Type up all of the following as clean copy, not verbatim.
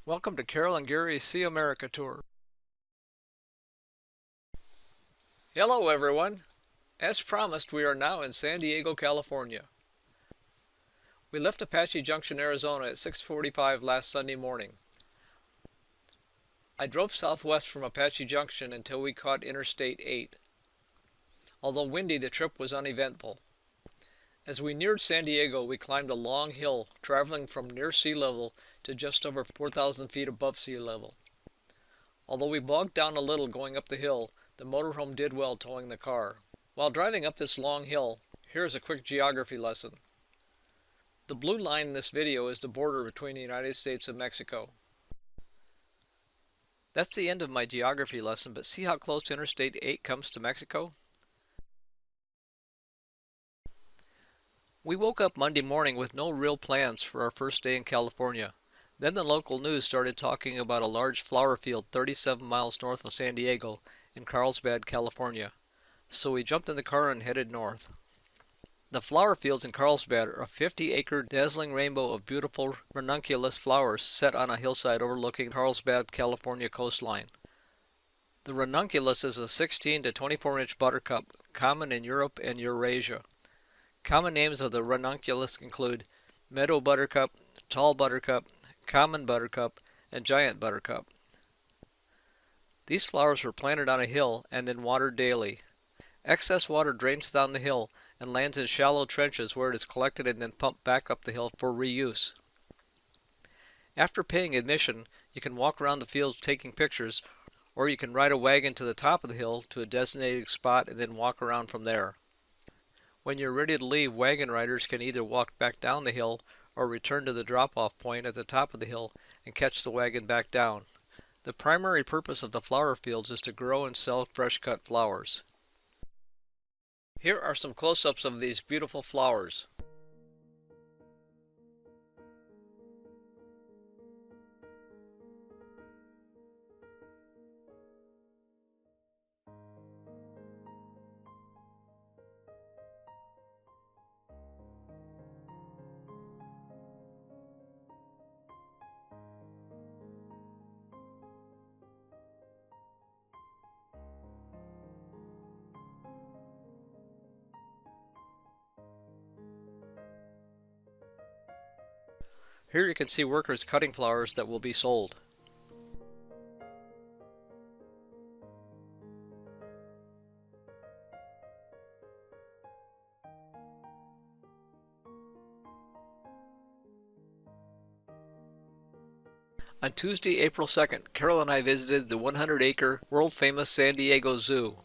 Welcome to Carol and Gary's See America Tour. Hello everyone! As promised, we are now in San Diego, California. We left Apache Junction, Arizona at 6:45 last Sunday morning. I drove southwest from Apache Junction until we caught Interstate 8. Although windy, the trip was uneventful. As we neared San Diego, we climbed a long hill, traveling from near sea level to just over 4,000 feet above sea level. Although we bogged down a little going up the hill, the motorhome did well towing the car. While driving up this long hill, here is a quick geography lesson. The blue line in this video is the border between the United States and Mexico. That's the end of my geography lesson, but see how close Interstate 8 comes to Mexico? We woke up Monday morning with no real plans for our first day in California. Then the local news started talking about a large flower field 37 miles north of San Diego in Carlsbad, California. So we jumped in the car and headed north. The flower fields in Carlsbad are a 50-acre dazzling rainbow of beautiful ranunculus flowers set on a hillside overlooking Carlsbad, California coastline. The ranunculus is a 16 to 24-inch buttercup, common in Europe and Eurasia. Common names of the ranunculus include meadow buttercup, tall buttercup, common buttercup, and giant buttercup. These flowers were planted on a hill and then watered daily. Excess water drains down the hill and lands in shallow trenches where it is collected and then pumped back up the hill for reuse. After paying admission, you can walk around the fields taking pictures, or you can ride a wagon to the top of the hill to a designated spot and then walk around from there. When you're ready to leave, wagon riders can either walk back down the hill or return to the drop-off point at the top of the hill and catch the wagon back down. The primary purpose of the flower fields is to grow and sell fresh-cut flowers. Here are some close-ups of these beautiful flowers. Here you can see workers cutting flowers that will be sold. On Tuesday, April 2nd, Carol and I visited the 100-acre, world-famous San Diego Zoo.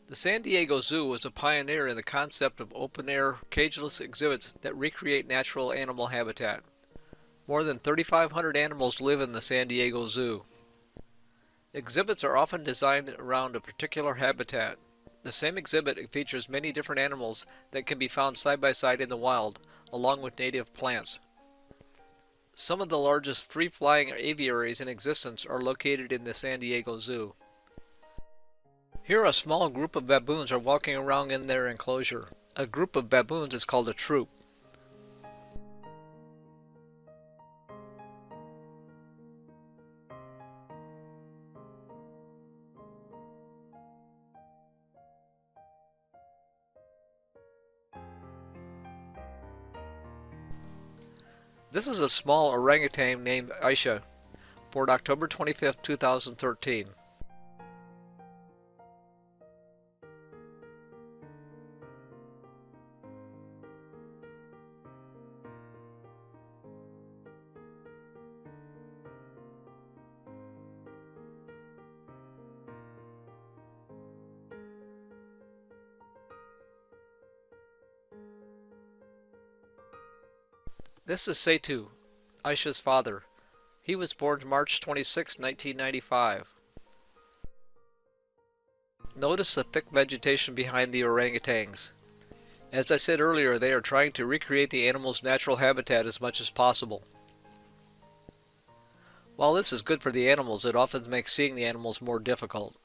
The San Diego Zoo was a pioneer in the concept of open-air, cageless exhibits that recreate natural animal habitat. More than 3,500 animals live in the San Diego Zoo. Exhibits are often designed around a particular habitat. The same exhibit features many different animals that can be found side by side in the wild, along with native plants. Some of the largest free-flying aviaries in existence are located in the San Diego Zoo. Here a small group of baboons are walking around in their enclosure. A group of baboons is called a troop. This is a small orangutan named Aisha, born October 25, 2013. This is Setu, Aisha's father. He was born March 26, 1995. Notice the thick vegetation behind the orangutans. As I said earlier, they are trying to recreate the animal's natural habitat as much as possible. While this is good for the animals, it often makes seeing the animals more difficult.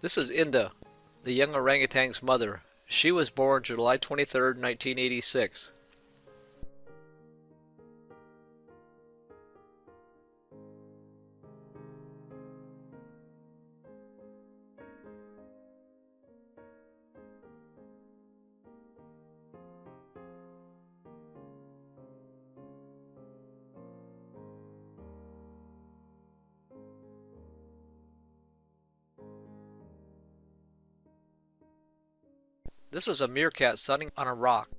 This is Inda, the young orangutan's mother. She was born July 23rd, 1986. This is a meerkat sunning on a rock.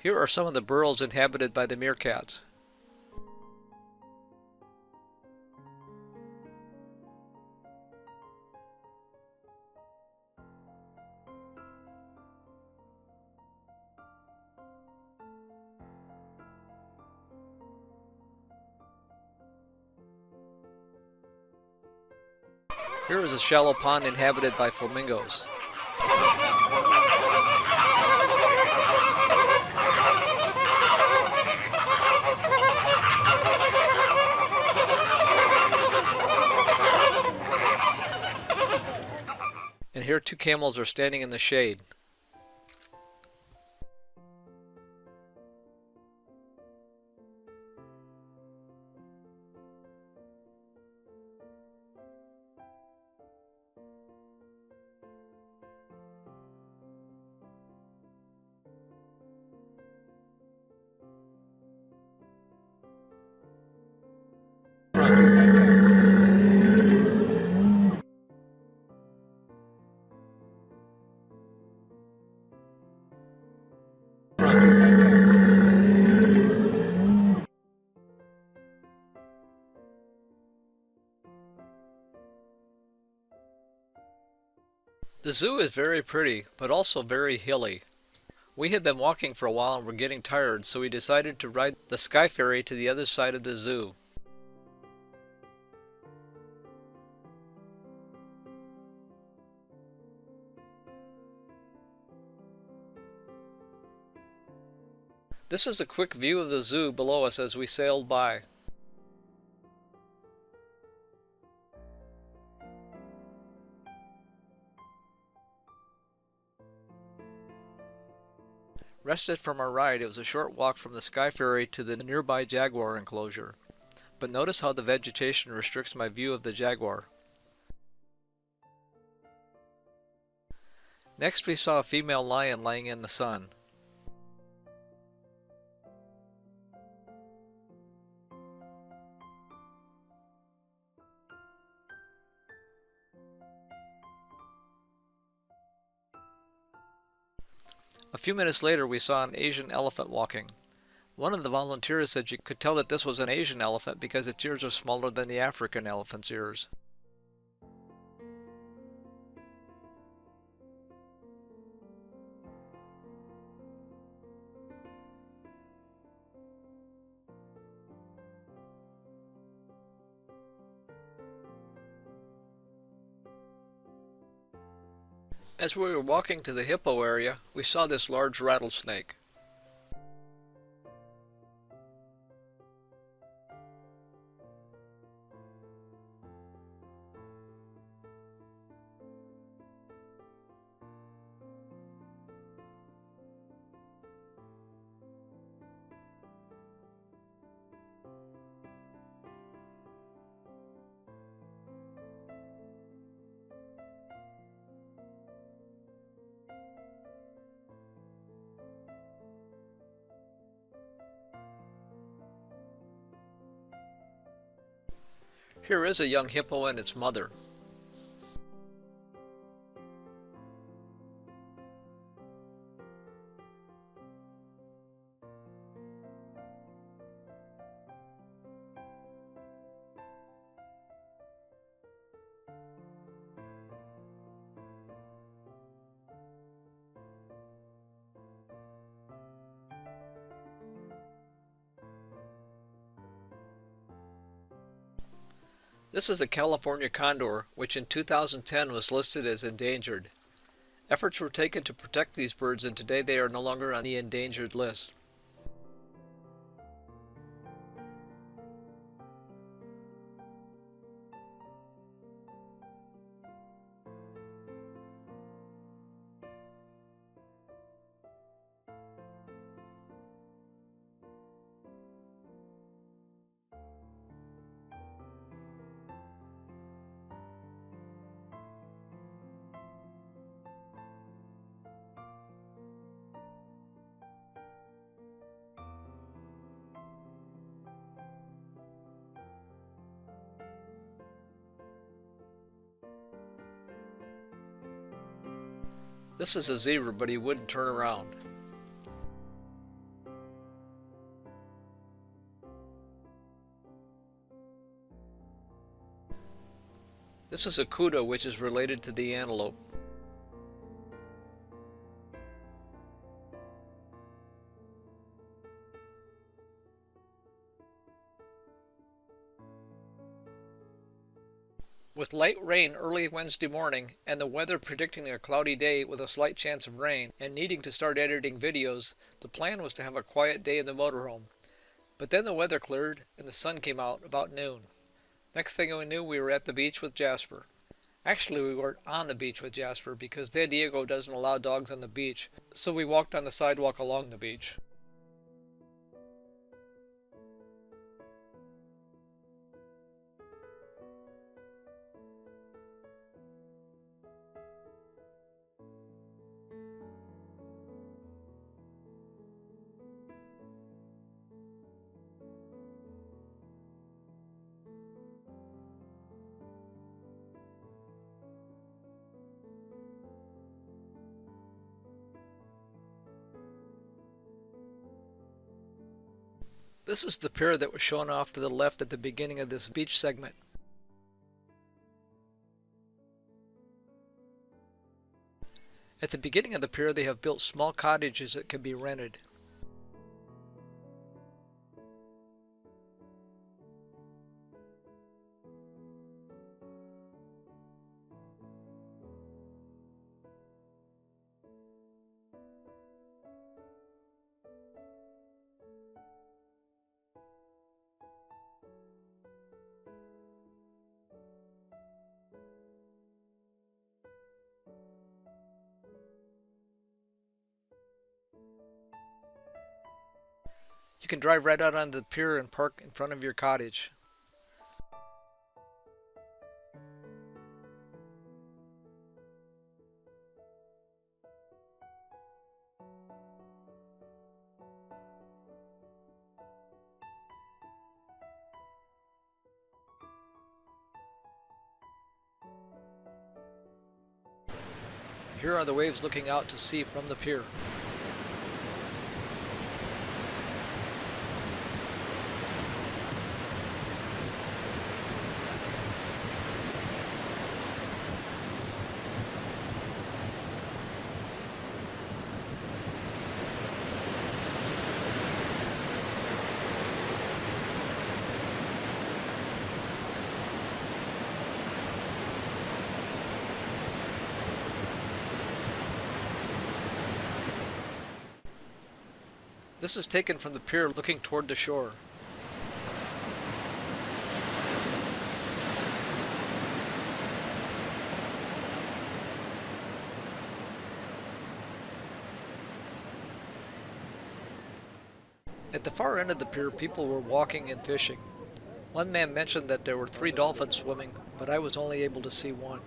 Here are some of the burrows inhabited by the meerkats. Here is a shallow pond inhabited by flamingos. And here two camels are standing in the shade. The zoo is very pretty, but also very hilly. We had been walking for a while and were getting tired, so we decided to ride the sky ferry to the other side of the zoo. This is a quick view of the zoo below us as we sailed by. Rested from our ride, it was a short walk from the sky ferry to the nearby jaguar enclosure. But notice how the vegetation restricts my view of the jaguar. Next we saw a female lion lying in the sun. A few minutes later we saw an Asian elephant walking. One of the volunteers said you could tell that this was an Asian elephant because its ears are smaller than the African elephant's ears. As we were walking to the hippo area, we saw this large rattlesnake. Here is a young hippo and its mother. This is the California condor, which in 2010 was listed as endangered. Efforts were taken to protect these birds and today they are no longer on the endangered list. This is a zebra, but he wouldn't turn around. This is a kudu, which is related to the antelope. With light rain early Wednesday morning and the weather predicting a cloudy day with a slight chance of rain and needing to start editing videos, the plan was to have a quiet day in the motorhome. But then the weather cleared and the sun came out about noon. Next thing we knew, we were at the beach with Jasper. Actually, we weren't on the beach with Jasper because San Diego doesn't allow dogs on the beach, so we walked on the sidewalk along the beach. This is the pier that was shown off to the left at the beginning of this beach segment. At the beginning of the pier, they have built small cottages that can be rented. You can drive right out onto the pier and park in front of your cottage. Here are the waves looking out to sea from the pier. This is taken from the pier looking toward the shore. At the far end of the pier, people were walking and fishing. One man mentioned that there were 3 dolphins swimming, but I was only able to see one.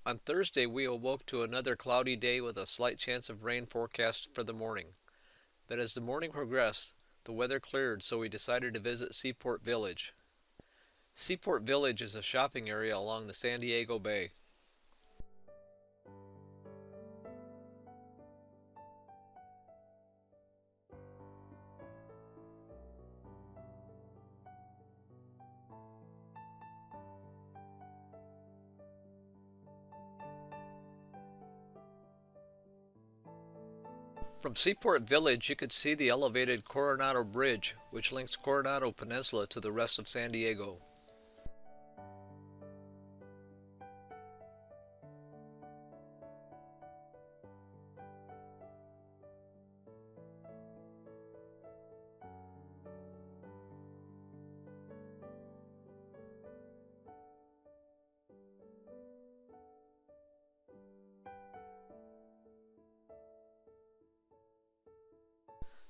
On Thursday, we awoke to another cloudy day with a slight chance of rain forecast for the morning. But as the morning progressed, the weather cleared, so we decided to visit Seaport Village. Seaport Village is a shopping area along the San Diego Bay. From Seaport Village, you could see the elevated Coronado Bridge, which links Coronado Peninsula to the rest of San Diego.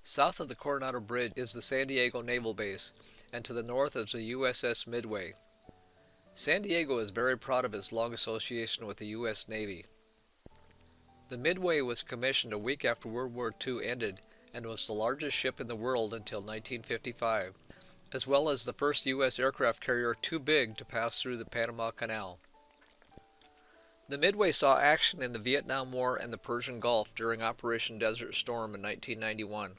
South of the Coronado Bridge is the San Diego Naval Base, and to the north is the USS Midway. San Diego is very proud of its long association with the U.S. Navy. The Midway was commissioned a week after World War II ended and was the largest ship in the world until 1955, as well as the first U.S. aircraft carrier too big to pass through the Panama Canal. The Midway saw action in the Vietnam War and the Persian Gulf during Operation Desert Storm in 1991.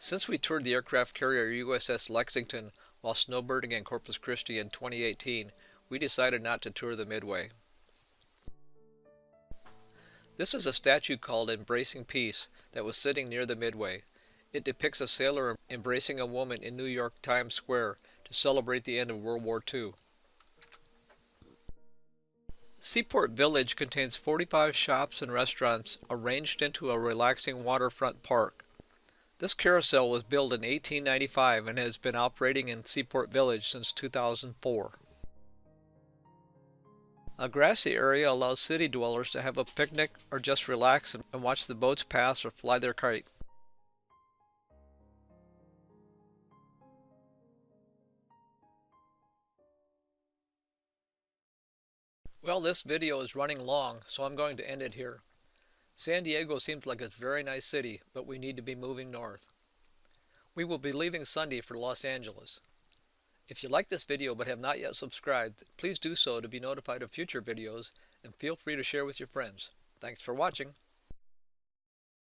Since we toured the aircraft carrier USS Lexington while snowbirding in Corpus Christi in 2018, we decided not to tour the Midway. This is a statue called Embracing Peace that was sitting near the Midway. It depicts a sailor embracing a woman in New York Times Square to celebrate the end of World War II. Seaport Village contains 45 shops and restaurants arranged into a relaxing waterfront park. This carousel was built in 1895 and has been operating in Seaport Village since 2004. A grassy area allows city dwellers to have a picnic or just relax and watch the boats pass or fly their kite. Well, this video is running long, so I'm going to end it here. San Diego seems like a very nice city, but we need to be moving north. We will be leaving Sunday for Los Angeles. If you like this video but have not yet subscribed, please do so to be notified of future videos, and feel free to share with your friends. Thanks for watching.